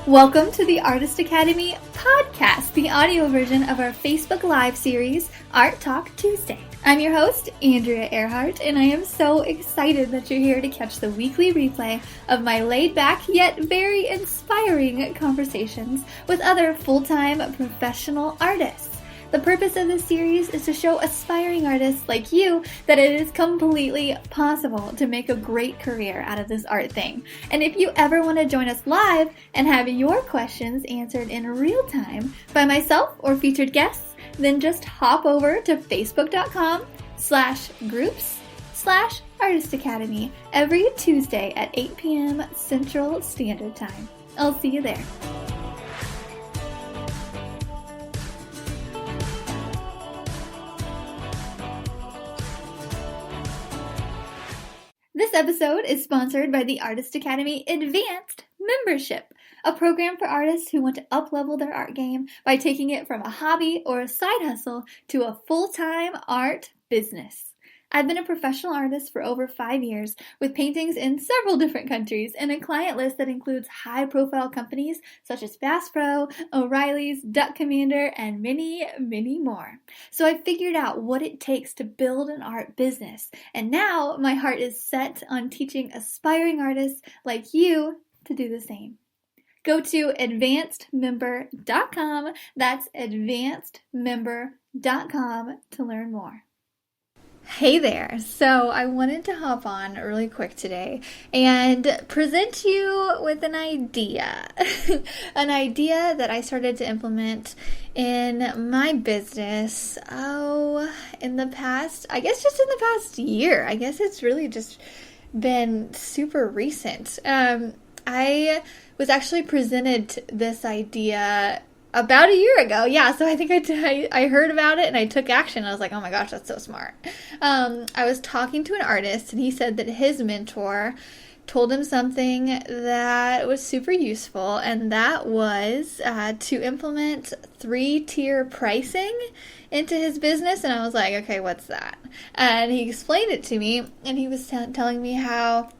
Welcome to the Artist Academy podcast, the audio version of our Facebook Live series, Art Talk Tuesday. I'm your host, Andrea Earhart, and I am so excited that you're here to catch the weekly replay of my laid-back yet very inspiring conversations with other full-time professional artists. The purpose of this series is to show aspiring artists like you that it is completely possible to make a great career out of this art thing. And if you ever want to join us live and have your questions answered in real time by myself or featured guests, then just hop over to facebook.com/groups/Artist Academy every Tuesday at 8 p.m. Central Standard Time. I'll see you there. This episode is sponsored by the Artist Academy Advanced Membership, a program for artists who want to up-level their art game by taking it from a hobby or a side hustle to a full-time art business. I've been a professional artist for over 5 years with paintings in several different countries and a client list that includes high-profile companies such as Bass Pro, O'Reilly's, Duck Commander, and many, many more. So I figured out what it takes to build an art business, and now my heart is set on teaching aspiring artists like you to do the same. Go to advancedmember.com, that's advancedmember.com to learn more. Hey there! So I wanted to hop on really quick today and present you with an idea. An idea that I started to implement in my business, in the past year. I guess it's really just been super recent. I was actually presented this idea about a year ago. Yeah, so I think I heard about it and I took action. I was like, oh my gosh, that's so smart. I was talking to an artist and he said that his mentor told him something that was super useful, and that was to implement 3-tier pricing into his business. And I was like, okay, what's that? And he explained it to me, and he was telling me how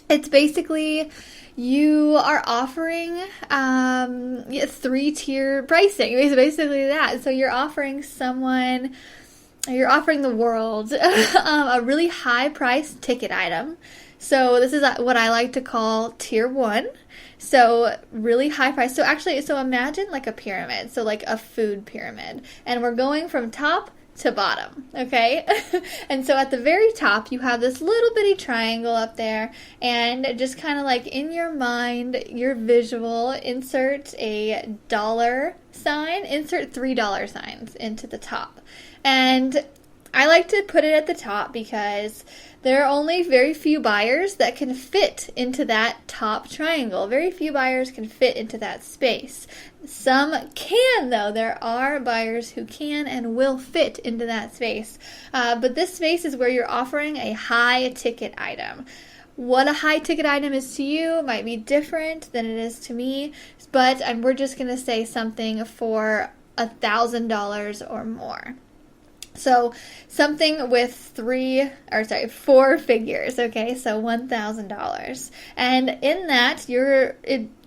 it's basically you are offering 3-tier pricing. It's basically that. So you're offering the world a really high-priced ticket item. So this is what I like to call tier 1. So really high price. So imagine like a pyramid. So like a food pyramid. And we're going from top to bottom, okay? And so at the very top, you have this little bitty triangle up there, and just kind of like in your mind, your visual, insert a dollar sign, insert $3 signs into the top. And I like to put it at the top because there are only very few buyers that can fit into that top triangle. Very few buyers can fit into that space. Some can, though. There are buyers who can and will fit into that space. But this space is where you're offering a high-ticket item. What a high-ticket item is to you might be different than it is to me, but we're just going to say something for $1,000 or more. So something with 4 figures, okay? So $1,000. And in that, you're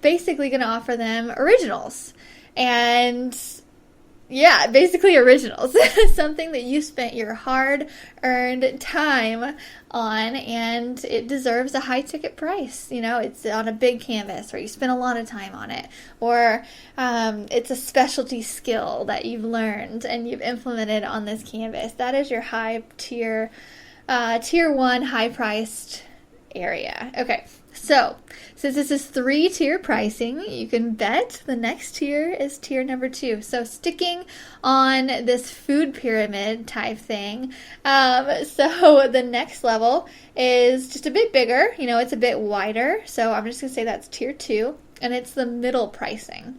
basically going to offer them originals. And yeah, basically originals. Something that you spent your hard-earned time on, and it deserves a high-ticket price. You know, it's on a big canvas, or you spent a lot of time on it, or it's a specialty skill that you've learned and you've implemented on this canvas. That is your high-tier, tier 1, high-priced area. Okay, so since this is 3-tier pricing, you can bet the next tier is tier number 2. So sticking on this food pyramid type thing, so the next level is just a bit bigger. You know, it's a bit wider. So I'm just going to say that's tier 2, and it's the middle pricing.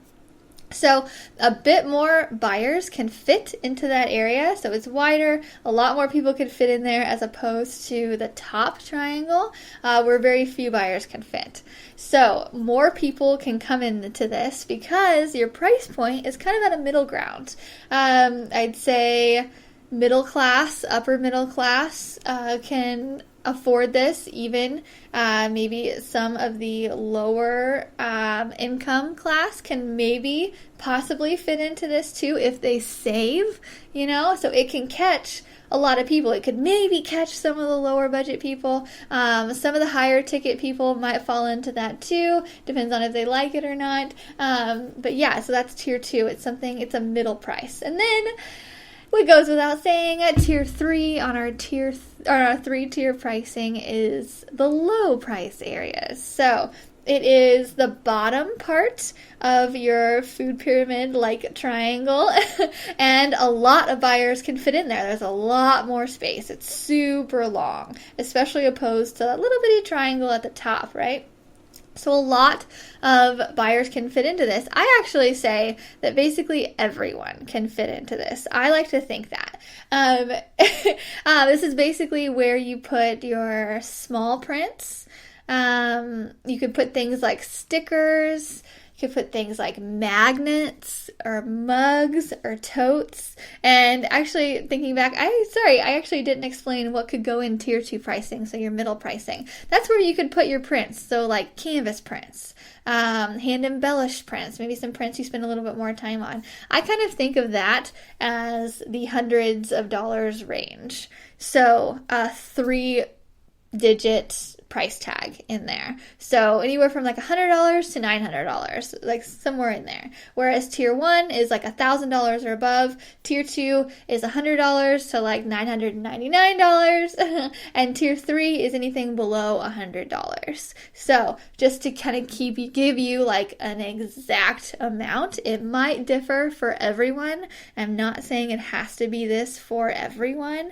So a bit more buyers can fit into that area, so it's wider. A lot more people can fit in there as opposed to the top triangle where very few buyers can fit. So more people can come into this because your price point is kind of at a middle ground. I'd say middle class, upper middle class can afford this, even maybe some of the lower income class can maybe possibly fit into this too if they save, so it can catch a lot of people. It could maybe catch some of the lower budget people. Some of the higher ticket people might fall into that too. Depends on if they like it or not. But yeah, so that's tier 2. It's a middle price. And then what goes without saying, at tier 3 on our 3-tier pricing is the low price areas. So it is the bottom part of your food pyramid like triangle, and a lot of buyers can fit in there. There's a lot more space. It's super long, especially opposed to that little bitty triangle at the top, right? So a lot of buyers can fit into this. I actually say that basically everyone can fit into this. I like to think that. This is basically where you put your small prints. You could put things like stickers. You could put things like magnets or mugs or totes. And actually thinking back, I actually didn't explain what could go in tier 2 pricing, so your middle pricing. That's where you could put your prints, so like canvas prints, hand embellished prints, maybe some prints you spend a little bit more time on. I kind of think of that as the hundreds of dollars range. So a 3-digit price tag in there. So anywhere from like $100 to $900, like somewhere in there. Whereas tier 1 is like $1,000 or above. Tier 2 is $100 to like $999. And tier 3 is anything below $100. So just to kind of give you like an exact amount, it might differ for everyone. I'm not saying it has to be this for everyone.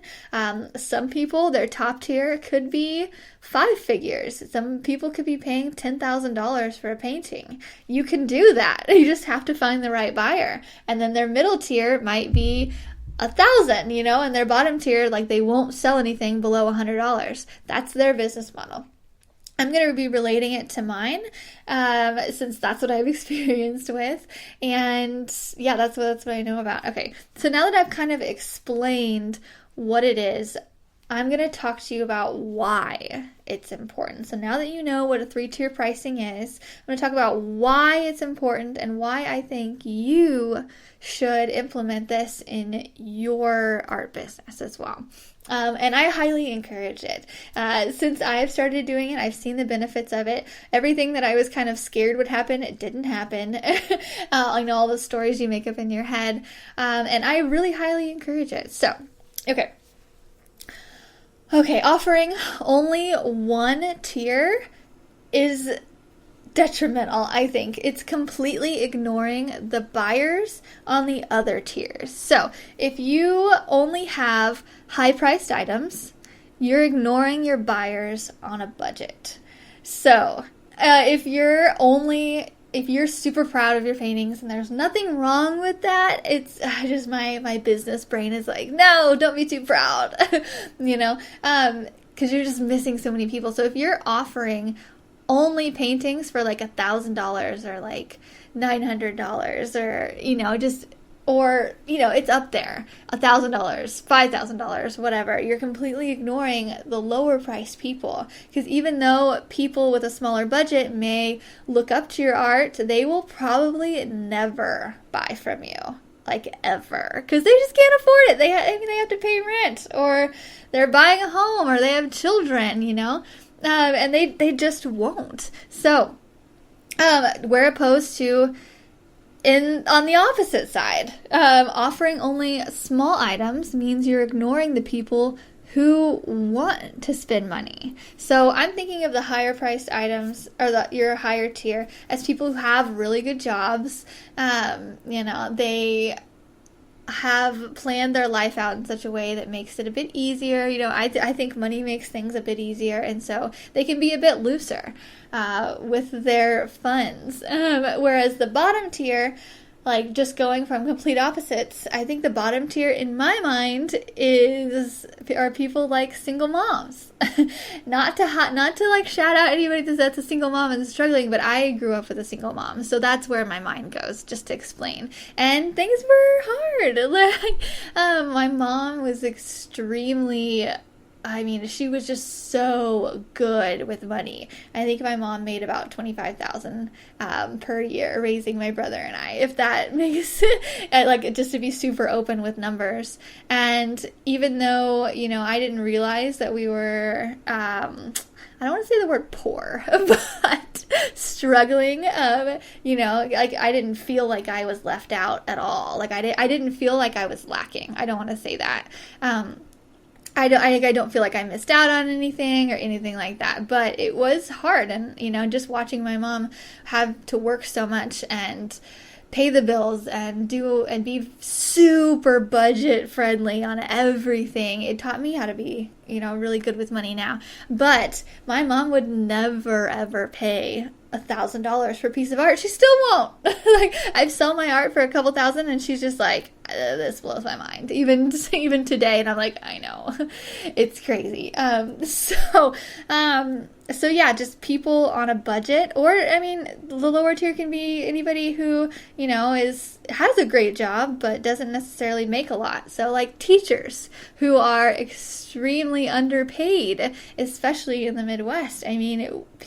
Some people, their top tier could be 5 figures. Some people could be paying $10,000 for a painting. You can do that. You just have to find the right buyer. And then their middle tier might be $1,000, and their bottom tier, like they won't sell anything below $100. That's their business model. I'm going to be relating it to mine, since that's what I've experienced with. And yeah, that's what I know about. Okay, so now that I've kind of explained what it is, I'm going to talk to you about why it's important. So now that you know what a 3-tier pricing is, I'm going to talk about why it's important and why I think you should implement this in your art business as well. And I highly encourage it. Since I've started doing it, I've seen the benefits of it. Everything that I was kind of scared would happen, it didn't happen. I know all the stories you make up in your head. And I really highly encourage it. So, okay, offering only one tier is detrimental, I think. It's completely ignoring the buyers on the other tiers. So if you only have high-priced items, you're ignoring your buyers on a budget. So if you're super proud of your paintings, and there's nothing wrong with that, it's just my business brain is like, no, don't be too proud, because you're just missing so many people. So if you're offering only paintings for like $1,000 or like $900 or it's up there, $1,000, $5,000, whatever, you're completely ignoring the lower priced people. Because even though people with a smaller budget may look up to your art, they will probably never buy from you, like ever, because they just can't afford it. They have to pay rent, or they're buying a home, or they have children, and they just won't. So, where opposed to on the opposite side, offering only small items means you're ignoring the people who want to spend money. So I'm thinking of the higher priced items, or your higher tier, as people who have really good jobs. They have planned their life out in such a way that makes it a bit easier. I think money makes things a bit easier, and so they can be a bit looser with their funds. Whereas the bottom tier, like just going from complete opposites, I think the bottom tier in my mind are people like single moms. not to like shout out anybody that's a single mom and struggling, but I grew up with a single mom, so that's where my mind goes, just to explain. And things were hard. Like my mom was extremely I mean, she was just so good with money. I think my mom made about 25,000 per year raising my brother and I, if that makes it, like, just to be super open with numbers. And even though, I didn't realize that we were, I don't want to say the word poor, but struggling, like, I didn't feel like I was left out at all. Like, I didn't feel like I was lacking. I don't want to say that. I don't feel like I missed out on anything or anything like that, but it was hard. And, just watching my mom have to work so much and pay the bills and be super budget friendly on everything. It taught me how to be, really good with money now. But my mom would never ever pay $1,000 for a piece of art. She still won't. Like, I've sold my art for a couple thousand and she's just like, this blows my mind. Even today. And I'm like, I know. It's crazy. So yeah, just people on a budget, or, the lower tier can be anybody who, has a great job, but doesn't necessarily make a lot. So, like, teachers who are extremely underpaid, especially in the Midwest.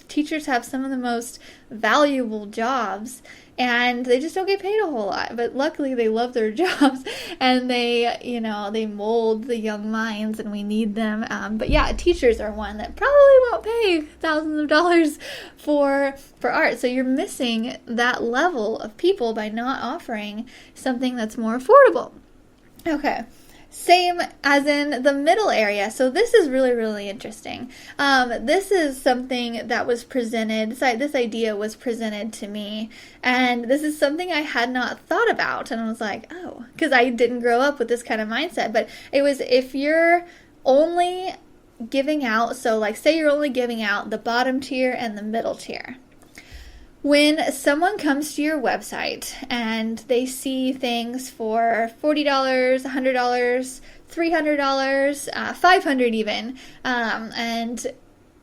Teachers have some of the most valuable jobs, and they just don't get paid a whole lot. But luckily they love their jobs, and they mold the young minds, and we need them. But yeah, teachers are one that probably won't pay thousands of dollars for art. So you're missing that level of people by not offering something that's more affordable. Okay. Same as in the middle area. So this is really, really interesting. This is something that was presented, this idea was presented to me, and this is something I had not thought about. And I was like, oh, because I didn't grow up with this kind of mindset. But it was, if you're only giving out, so like say you're only giving out the bottom tier and the middle tier. When someone comes to your website and they see things for $40, $100, $300, $500 even, and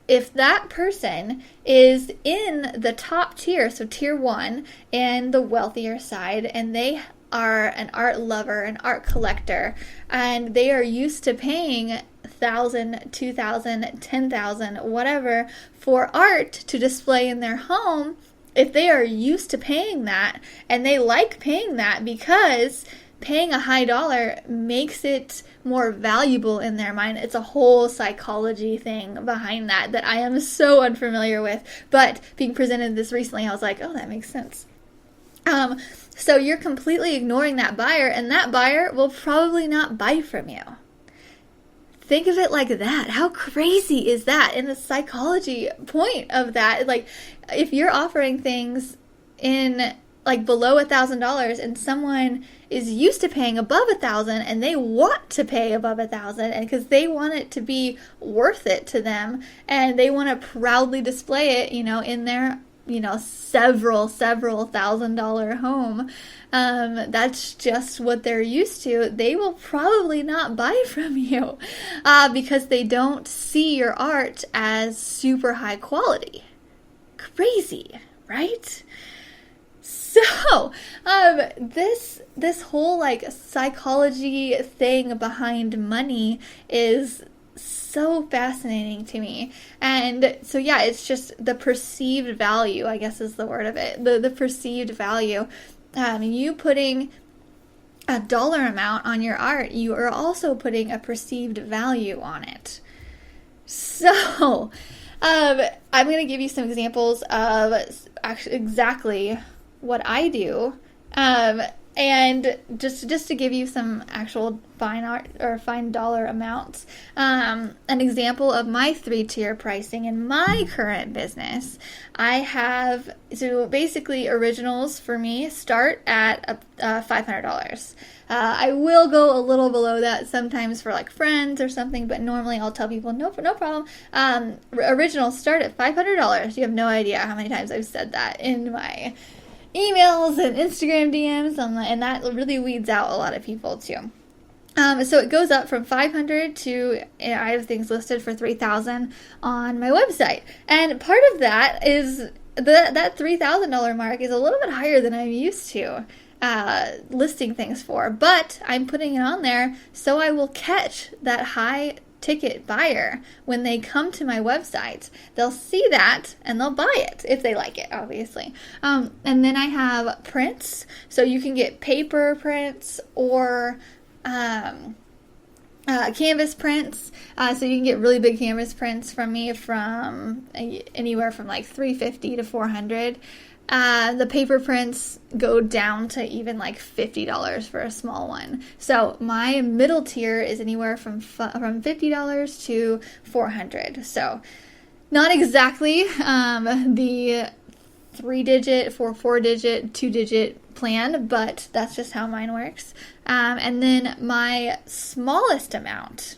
if that person is in the top tier, so tier 1 and the wealthier side, and they are an art lover, an art collector, and they are used to paying $1,000, $2,000, $10,000, whatever, for art to display in their home. If they are used to paying that, and they like paying that because paying a high dollar makes it more valuable in their mind. It's a whole psychology thing behind that I am so unfamiliar with. But being presented this recently, I was like, oh, that makes sense. So you're completely ignoring that buyer, and that buyer will probably not buy from you. Think of it like that. How crazy is that? And the psychology point of that, like, if you're offering things in like below $1,000 and someone is used to paying above $1,000 and they want to pay above $1,000, and because they want it to be worth it to them, and they want to proudly display it, in their several $1,000 home, that's just what they're used to. They will probably not buy from you because they don't see your art as super high quality. Crazy, right? So, this whole like psychology thing behind money is so fascinating to me. And so yeah, it's just the perceived value, I guess is the word of it. The perceived value. You putting a dollar amount on your art, you are also putting a perceived value on it. So, I'm going to give you some examples of actually exactly what I do. And just to give you some actual fine art or fine dollar amounts, an example of my 3-tier pricing in my current business, I have, so basically originals for me start at $500. I will go a little below that sometimes for like friends or something, but normally I'll tell people no problem. Originals start at $500. You have no idea how many times I've said that in my emails and Instagram DMs, and that really weeds out a lot of people too. So it goes up from 500 to, I have things listed for 3,000 on my website. And part of that is that $3,000 mark is a little bit higher than I'm used to listing things for, but I'm putting it on there so I will catch that high ticket buyer, when they come to my website, they'll see that and they'll buy it if they like it, obviously. And then I have prints. So you can get paper prints or canvas prints. So you can get really big canvas prints from me from anywhere from like $350 to $400. The paper prints go down to even like $50 for a small one. So my middle tier is anywhere from $50 to $400. So not exactly the 3-digit, 4-digit, 2-digit plan, but that's just how mine works. And then my smallest amount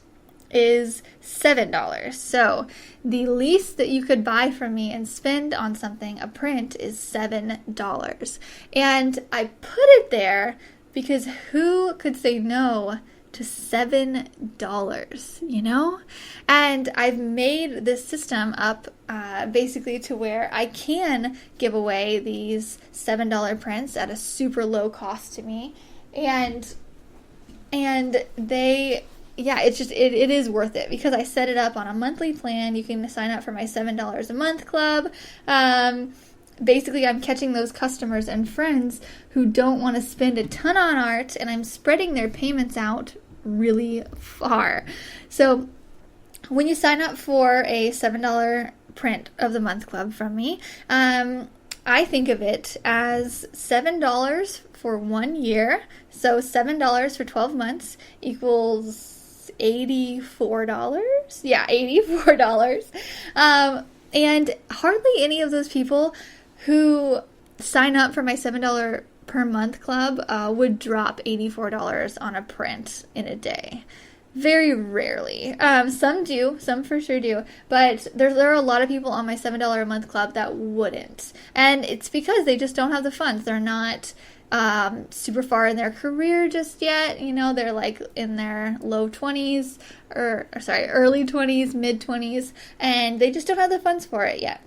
is $7. So the least that you could buy from me and spend on something, a print, is $7. And I put it there because who could say no to $7, you know? And I've made this system up basically to where I can give away these $7 prints at a super low cost to me. And they, yeah, it's just, it is worth it because I set it up on a monthly plan. You can sign up for my $7 a month club. Basically, I'm catching those customers and friends who don't want to spend a ton on art, and I'm spreading their payments out really far. So when you sign up for a $7 print of the month club from me, I think of it as $7 for 1 year. So $7 for 12 months equals $84. Yeah, $84. And hardly any of those people who sign up for my $7 per month club would drop $84 on a print in a day. Very rarely. Some do, some for sure do, but there are a lot of people on my $7 a month club that wouldn't. And it's because they just don't have the funds. They're not super far in their career just yet. You know, they're like in their low 20s, early 20s, mid 20s, and they just don't have the funds for it yet.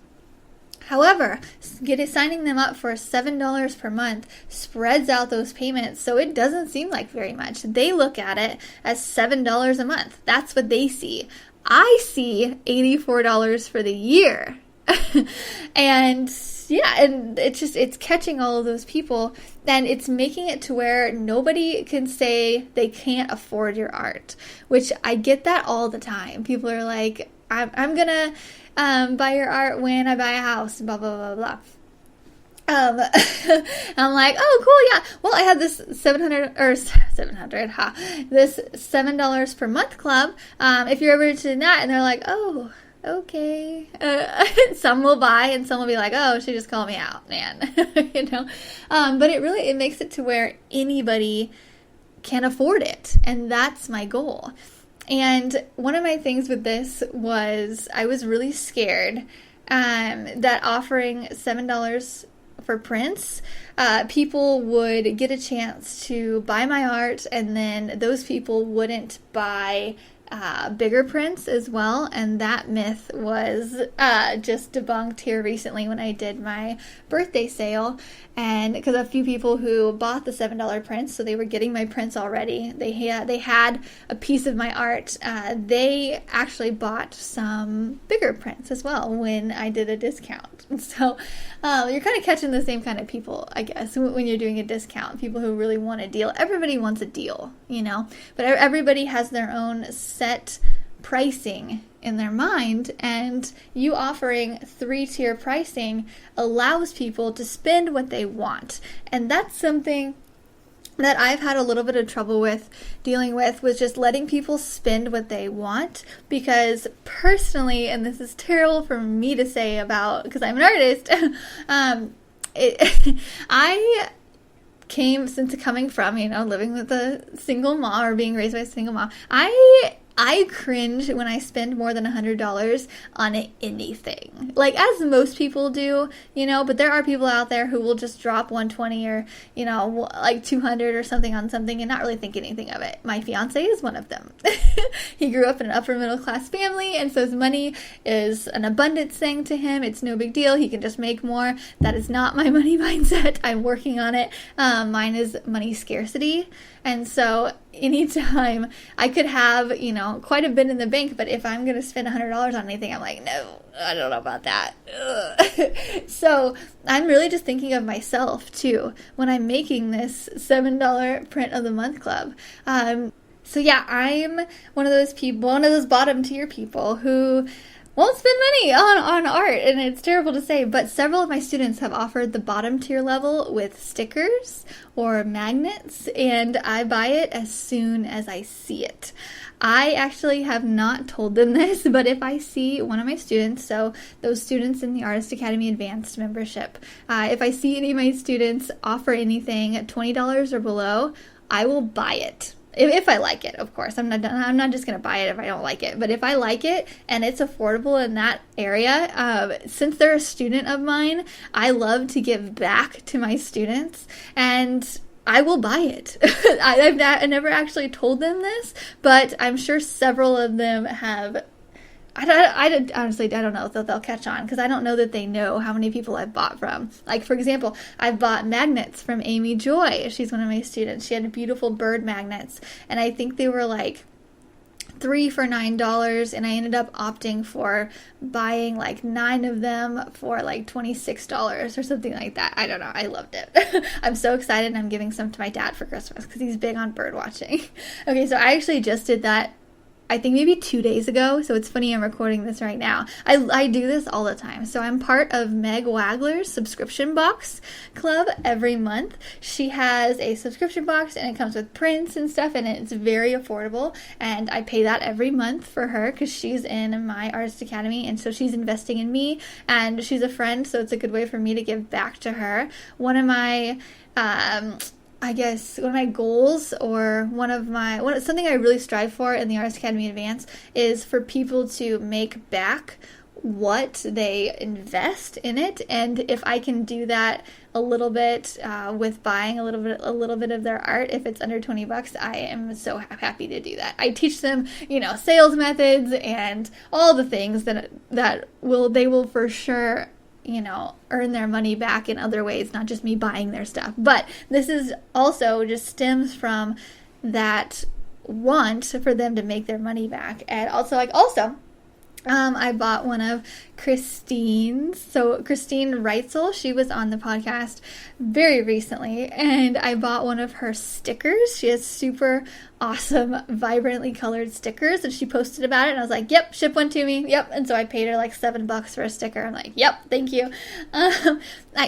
However, signing them up for $7 per month spreads out those payments, so it doesn't seem like very much. They look at it as $7 a month. That's what they see. I see $84 for the year. And yeah, and it's catching all of those people, and it's making it to where nobody can say they can't afford your art, which I get that all the time. People are like, I'm gonna buy your art when I buy a house, blah, blah, blah, blah. I'm like, oh, cool, yeah. Well, I had this this $7 per month club. If you're ever interested in that, and they're like, oh, okay. Some will buy, and some will be like, oh, she just called me out, man. You know? But it makes it to where anybody can afford it, and that's my goal. And one of my things with this was I was really scared that offering $7 for prints, people would get a chance to buy my art, and then those people wouldn't buy bigger prints as well. And that myth was just debunked here recently when I did my birthday sale. And because a few people who bought the $7 prints, so they were getting my prints already, they had a piece of my art, they actually bought some bigger prints as well when I did a discount. So you're kind of catching the same kind of people, I guess, when you're doing a discount. People who really want a deal. Everybody wants a deal, you know, but everybody has their own set pricing in their mind, and you offering 3-tier pricing allows people to spend what they want. And that's something that I've had a little bit of trouble with dealing with, was just letting people spend what they want, because personally, and this is terrible for me to say about, because I'm an artist, I came, since coming from, you know, living with a single mom or being raised by a single mom, I cringe when I spend more than $100 on anything. Like, as most people do, you know, but there are people out there who will just drop $120 or, you know, like $200 or something on something and not really think anything of it. My fiance is one of them. He grew up in an upper middle class family, and so his money is an abundance thing to him. It's no big deal. He can just make more. That is not my money mindset. I'm working on it. Mine is money scarcity. And so anytime I could have, quite a bit in the bank, but if I'm going to spend $100 on anything, I'm like, no, I don't know about that. So I'm really just thinking of myself too when I'm making this $7 print of the month club. So yeah, I'm one of those people, one of those bottom tier people who won't spend money on art, and it's terrible to say, but several of my students have offered the bottom tier level with stickers or magnets, and I buy it as soon as I see it. I actually have not told them this, but if I see one of my students, so those students in the Artist Academy Advanced membership, if I see any of my students offer anything at $20 or below, I will buy it. If I like it, of course. I'm not just going to buy it if I don't like it. But if I like it and it's affordable in that area, since they're a student of mine, I love to give back to my students, and I will buy it. I never actually told them this, but I'm sure several of them have. Honestly, I don't know if they'll catch on, because I don't know that they know how many people I've bought from. Like, for example, I've bought magnets from Amy Joy. She's one of my students. She had beautiful bird magnets, and I think they were like 3 for $9, and I ended up opting for buying like 9 of them for like $26 or something like that. I don't know. I loved it. I'm so excited, and I'm giving some to my dad for Christmas because he's big on bird watching. Okay, so I actually just did that, I think maybe 2 days ago, so it's funny I'm recording this right now. I do this all the time. So I'm part of Meg Wagler's subscription box club every month. She has a subscription box, and it comes with prints and stuff, and it's very affordable, and I pay that every month for her because she's in my Artist Academy, and so she's investing in me, and she's a friend, so it's a good way for me to give back to her. One of my I guess one of my goals, or something I really strive for in the Artist Academy Advance, is for people to make back what they invest in it. And if I can do that a little bit with buying a little bit of their art, if it's under $20, I am so happy to do that. I teach them, sales methods and all the things that they will for sure earn their money back in other ways, not just me buying their stuff. But this is also just stems from that want for them to make their money back. And also, I bought one of Christine's. So Christine Reitzel, she was on the podcast very recently, and I bought one of her stickers. She has super awesome, vibrantly colored stickers, and she posted about it, and I was like, yep, ship one to me. Yep. And so I paid her like $7 for a sticker. I'm like, yep, thank you. I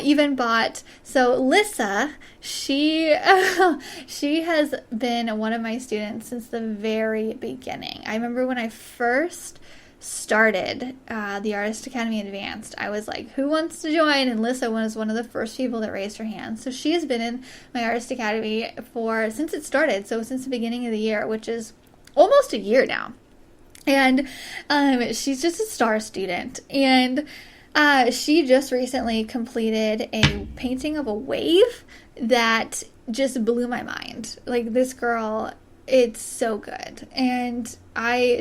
even bought, so Lissa, she has been one of my students since the very beginning. I remember when I first started the Artist Academy Advanced, I was like, who wants to join? And Lissa was one of the first people that raised her hand. So she has been in my Artist Academy since it started, so since the beginning of the year, which is almost a year now. And she's just a star student. And she just recently completed a painting of a wave that just blew my mind. Like, this girl, it's so good. And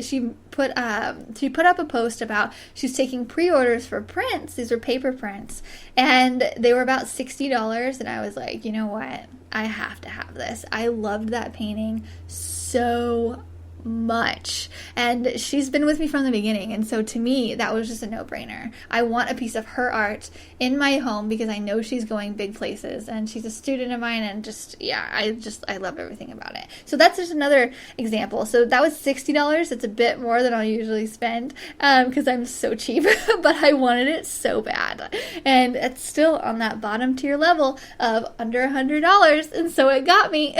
she put up a post about she's taking pre-orders for prints. These are paper prints, and they were about $60. And I was like, you know what? I have to have this. I loved that painting so much, and she's been with me from the beginning, and so to me that was just a no-brainer. I want a piece of her art in my home because I know she's going big places, and she's a student of mine, and I love everything about it. So that's just another example. So that was $60. It's a bit more than I'll usually spend because I'm so cheap, but I wanted it so bad, and it's still on that bottom tier level of under $100, and so it got me.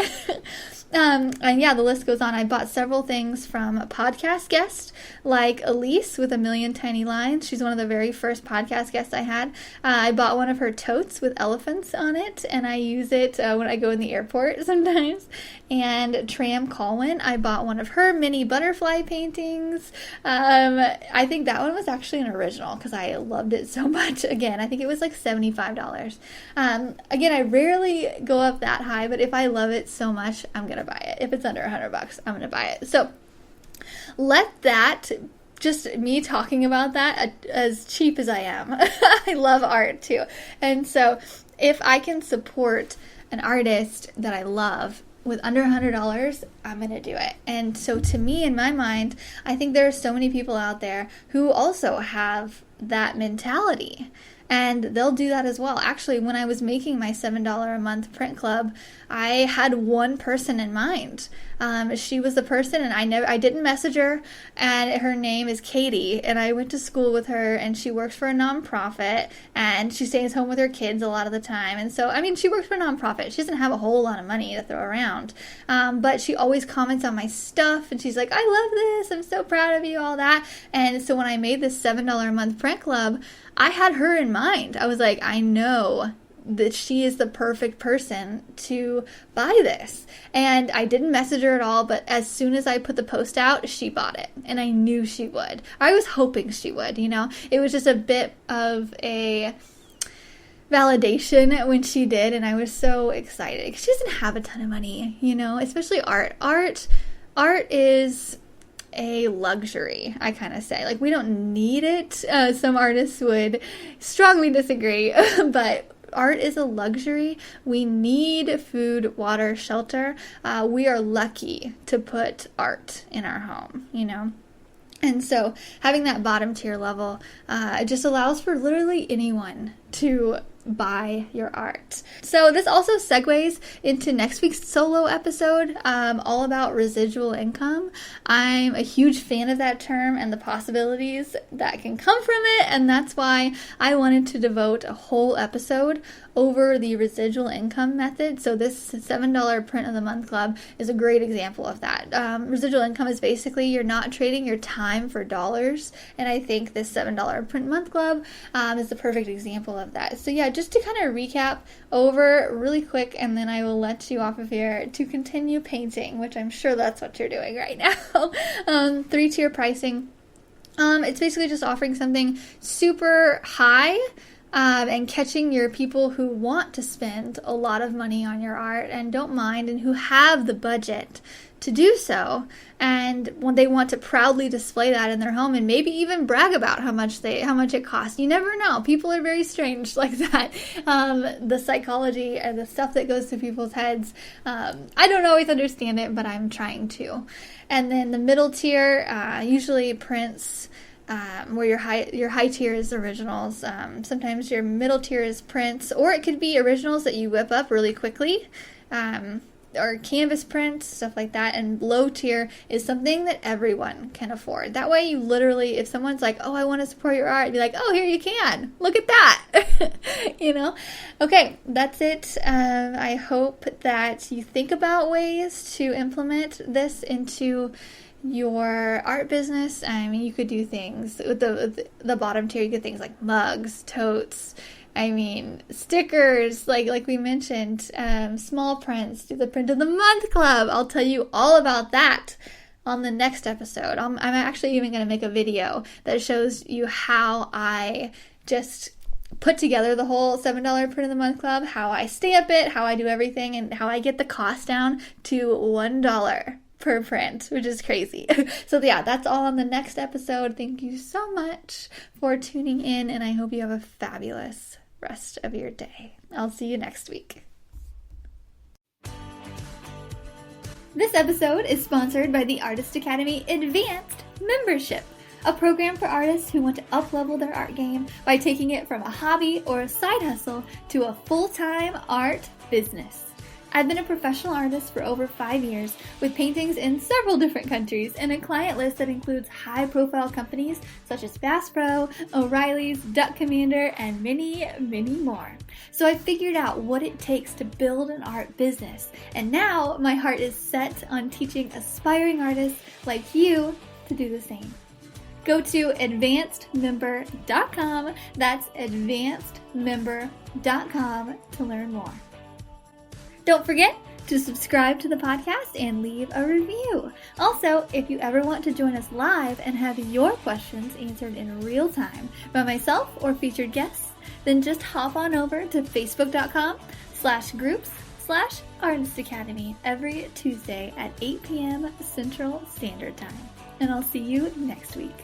And yeah, the list goes on. I bought several things from podcast guests, like Elise with A Million Tiny Lines. She's one of the very first podcast guests I had. I bought one of her totes with elephants on it, and I use it when I go in the airport sometimes. And Tram Colwyn, I bought one of her mini butterfly paintings. I think that one was actually an original because I loved it so much. Again, I think it was like $75. Again, I rarely go up that high, but if I love it so much, I'm going to buy it. If it's under $100, I'm going to buy it. So let that, just me talking about that, as cheap as I am, I love art too. And so if I can support an artist that I love with under $100, I'm going to do it. And so to me, in my mind, I think there are so many people out there who also have that mentality. And they'll do that as well. Actually, when I was making my $7 a month print club, I had one person in mind. She was the person, and I didn't message her, and her name is Katie, and I went to school with her, and she works for a nonprofit, and she stays home with her kids a lot of the time. And so, I mean, she works for a nonprofit. She doesn't have a whole lot of money to throw around, but she always comments on my stuff, and she's like, I love this, I'm so proud of you, all that. And so when I made this $7 a month print club, I had her in mind. I was like, I know that she is the perfect person to buy this. And I didn't message her at all, but as soon as I put the post out, she bought it. And I knew she would. I was hoping she would, you know. It was just a bit of a validation when she did, and I was so excited. She doesn't have a ton of money, you know, especially art. Art is a luxury, I kind of say. Like, we don't need it. Some artists would strongly disagree, but art is a luxury. We need food, water, shelter. We are lucky to put art in our home, you know? And so having that bottom tier level, it just allows for literally anyone to buy your art. So this also segues into next week's solo episode, all about residual income. I'm a huge fan of that term and the possibilities that can come from it, and that's why I wanted to devote a whole episode over the residual income method. So this $7 print of the month club is a great example of that. Residual income is basically you're not trading your time for dollars, and I think this $7 print month club is the perfect example of that. So yeah, just to kind of recap over really quick, and then I will let you off of here to continue painting, which I'm sure that's what you're doing right now. 3-tier pricing. It's basically just offering something super high and catching your people who want to spend a lot of money on your art and don't mind, and who have the budget to do so, and when they want to proudly display that in their home and maybe even brag about how much it costs. You never know. People are very strange like that. The psychology and the stuff that goes to people's heads, I don't always understand it, but I'm trying to. And then the middle tier, usually prints, where your high tier is originals. Sometimes your middle tier is prints, or it could be originals that you whip up really quickly, or canvas prints, stuff like that. And low tier is something that everyone can afford. That way you literally, if someone's like, oh, I want to support your art, be like, oh, here you can. Look at that. You know? Okay, that's it. I hope that you think about ways to implement this into your art business. I mean, you could do things with the bottom tier. You could things like mugs, totes, I mean, stickers, like we mentioned, small prints, do the print of the month club. I'll tell you all about that on the next episode. I'm actually even going to make a video that shows you how I just put together the whole $7 print of the month club, how I stamp it, how I do everything, and how I get the cost down to $1 per print, which is crazy. So yeah, that's all on the next episode. Thank you so much for tuning in, and I hope you have a fabulous rest of your day. I'll see you next week. This episode is sponsored by the Artist Academy Advanced Membership, a program for artists who want to up-level their art game by taking it from a hobby or a side hustle to a full-time art business. I've been a professional artist for over 5 years, with paintings in several different countries and a client list that includes high-profile companies such as Bass Pro, O'Reilly's, Duck Commander, and many, many more. So I figured out what it takes to build an art business, and now my heart is set on teaching aspiring artists like you to do the same. Go to advancedmember.com, that's advancedmember.com to learn more. Don't forget to subscribe to the podcast and leave a review. Also, if you ever want to join us live and have your questions answered in real time by myself or featured guests, then just hop on over to facebook.com/groups/Artist Academy every Tuesday at 8 p.m. Central Standard Time. And I'll see you next week.